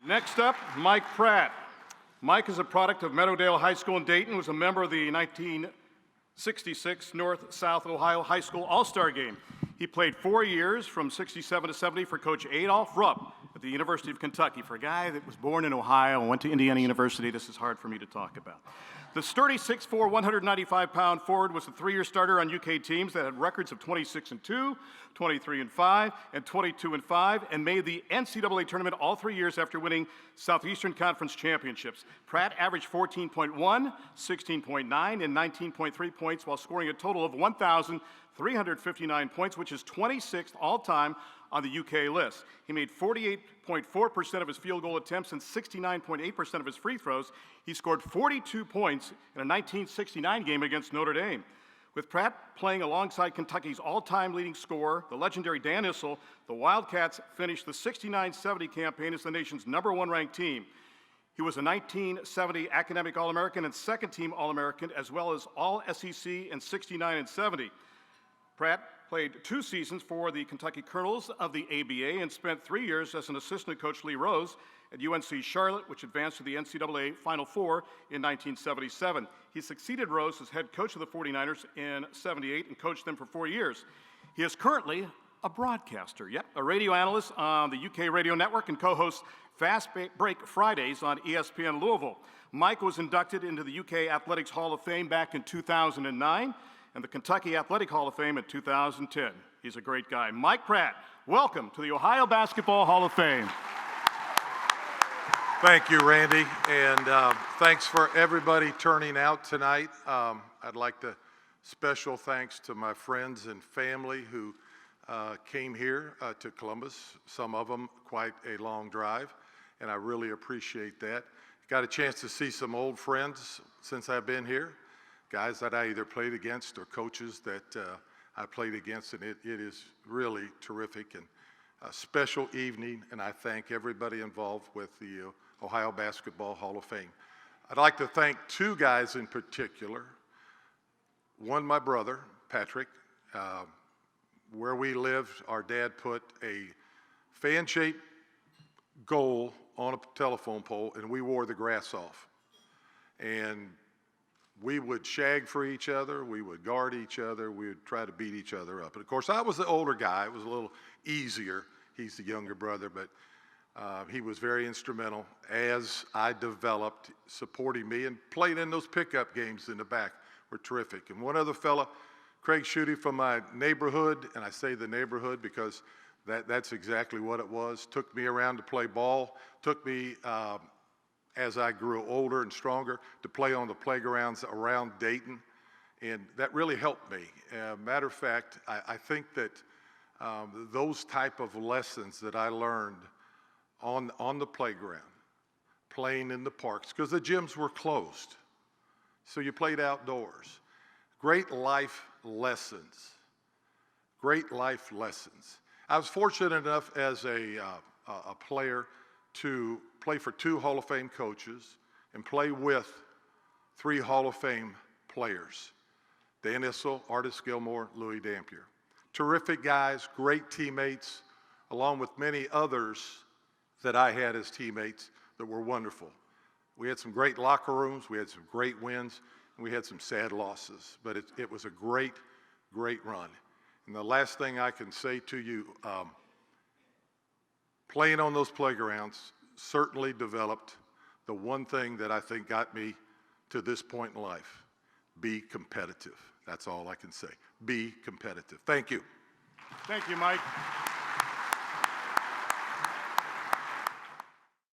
Next up, Mike Pratt. Mike is a product of Meadowdale High School in Dayton, was a member of the 1966 North-South Ohio High School All-Star Game. He played 4 years from 67 to 70 for Coach Adolph Rupp at the University of Kentucky. For a guy that was born in Ohio and went to Indiana University, this is hard for me to talk about. The sturdy 6'4", 195-pound forward was a 3-year starter on UK teams that had records of 26-2, 23-5, and 22-5, and made the NCAA tournament all 3 years after winning Southeastern Conference championships. Pratt averaged 14.1, 16.9, and 19.3 points while scoring a total of 1,359 points, which is 26th all-time on the UK list. He made 48.4% of his field goal attempts and 69.8% of his free throws. He scored 42 points in a 1969 game against Notre Dame. With Pratt playing alongside Kentucky's all-time leading scorer, the legendary Dan Issel, the Wildcats finished the 69-70 campaign as the nation's #1 ranked team. He was a 1970 Academic All-American and second-team All-American, as well as All-SEC in 69 and 70. Pratt played 2 seasons for the Kentucky Colonels of the ABA and spent 3 years as an assistant coach Lee Rose at UNC Charlotte, which advanced to the NCAA Final Four in 1977. He succeeded Rose as head coach of the 49ers in '78 and coached them for 4 years. He is currently a broadcaster, a radio analyst on the UK radio network and co-hosts Fast Break Fridays on ESPN Louisville. Mike was inducted into the UK Athletics Hall of Fame back in 2009 and the Kentucky Athletic Hall of Fame in 2010. He's a great guy. Mike Pratt, welcome to the Ohio Basketball Hall of Fame. Thank you, Randy, and thanks for everybody turning out tonight. I'd like to special thanks to my friends and family who came here to Columbus, some of them quite a long drive, and I really appreciate that. Got a chance to see some old friends since I've been here, guys that I either played against or coaches that I played against, and it is really terrific and a special evening, and I thank everybody involved with the Ohio Basketball Hall of Fame. I'd like to thank 2 guys in particular. One, my brother, Patrick. Where we lived, our dad put a fan-shaped goal on a telephone pole, and we wore the grass off. And we would shag for each other, we would guard each other, we would try to beat each other up. And of course, I was the older guy. It was a little easier. He's the younger brother, but he was very instrumental as I developed, supporting me, and played in those pickup games in the back were terrific. And one other fella, Craig Schutte from my neighborhood, and I say the neighborhood because that's exactly what it was, took me around to play ball, took me as I grew older and stronger to play on the playgrounds around Dayton, and that really helped me. Matter of fact, I think that those type of lessons that I learned on the playground, playing in the parks, because the gyms were closed, so you played outdoors. Great life lessons. Great life lessons. I was fortunate enough as a player to play for 2 Hall of Fame coaches and play with 3 Hall of Fame players. Dan Issel, Artis Gilmore, Louis Dampier. Terrific guys, great teammates, along with many others that I had as teammates that were wonderful. We had some great locker rooms, we had some great wins, and we had some sad losses, but it was a great, great run. And the last thing I can say to you, playing on those playgrounds certainly developed the one thing that I think got me to this point in life: be competitive. That's all I can say. Be competitive. Thank you. Thank you, Mike.